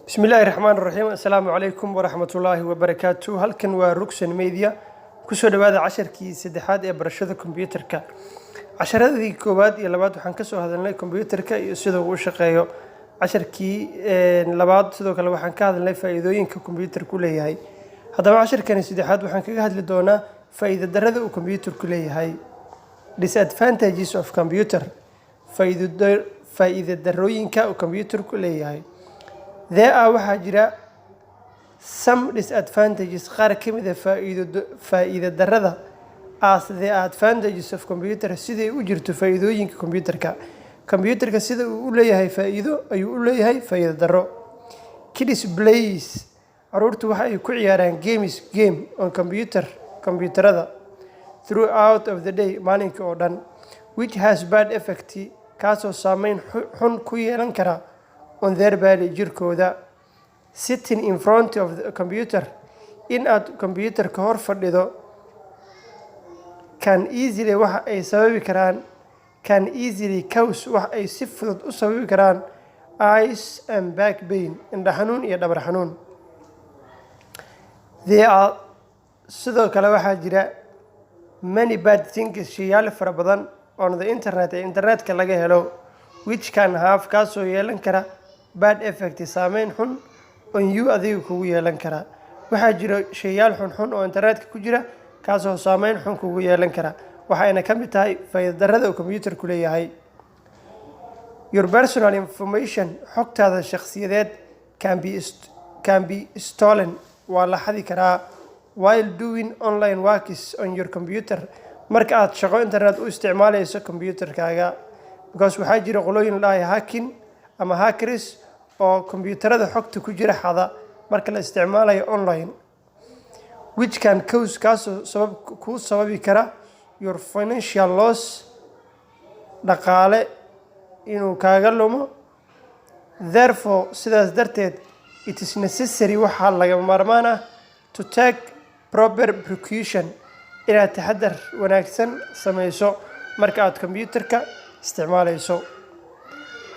بسم الله الرحمن الرحيم السلام عليكم ورحمة الله وبركاته. هلكن وروكسن ميديا كسر هذا 10 كي سدحات برشة كمبيوتر كا 10 ذي كوباد يلباد وحن كسر هذا لنا كمبيوتر كا يسده وشقيه 10 كي لباد سده كلا وحن كهذا لنا فائدوين ككمبيوتر كله هاي هذا 10 كان سدحات وحن كهذا لدونا فائدة درده وكمبيوتر كله هاي disadvantages of computer فائدة دروين كا وكمبيوتر كله هاي There are waxaa jira some disadvantages qaar ka mid ah faa'iido darrada as the advantages of computer siday u jirto faa'iidooyinka computerka sida uu u leeyahay faa'iido ayuu u leeyahay faa'iido darro. Kids plays carruurtu waxa ay ku ciyaaraan game on computerada throughout of the day maalinka oo dhan which has bad effect kaasoo saameyn xun ku yeelan kara on their body jirkooda. Sitting in front of the computer in aad computer ka hor fadhido can easily cause wax ay si fudud u sababi karaan eyes and back pain indha xanuun iyo dhabar xanuun. There are sidoo kale waxaa jira many bad things shiyaal fara badan on the internet ee internetka laga helo which can have kaasoo yeelan kara bad effect saameyn xun on you adiga kugu yeelan kara. waxaa jira shayaal xun oo internetka ku jira kaasoo saameyn xun kugu yeelan kara waxayna ka mid tahay faa'iido darrada uu computerku leeyahay. Your personal information xogtaada shakhsiyadeed can be stolen waa la xadi karaa while doing online works on your computer marka aad shaqo internet u isticmaalayso computerkaaga because waxaa jira qolooyin lahaay hacking ama hackers oo computerada xogta ku jira xada marka la isticmaalayo online which can cause kaasoo sababi kara your financial loss dhaqaale inuu kaaga lumo. Therefore sidaas darteed it is necessary waxaa lagama maarmaan ah to take proper precaution inaad taxadar wanaagsan samayso marka aad computerka isticmaalayso.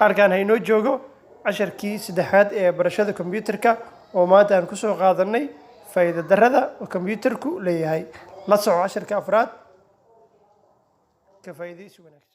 halkaan haynoo joogo 10 kii saddexaad ee barashada computerka oo maanta aan ku soo qaadanay faa'iido darrada oo computerku leeyahay. la soco 10 ka afraad ka faa'iideysi wanaagsan.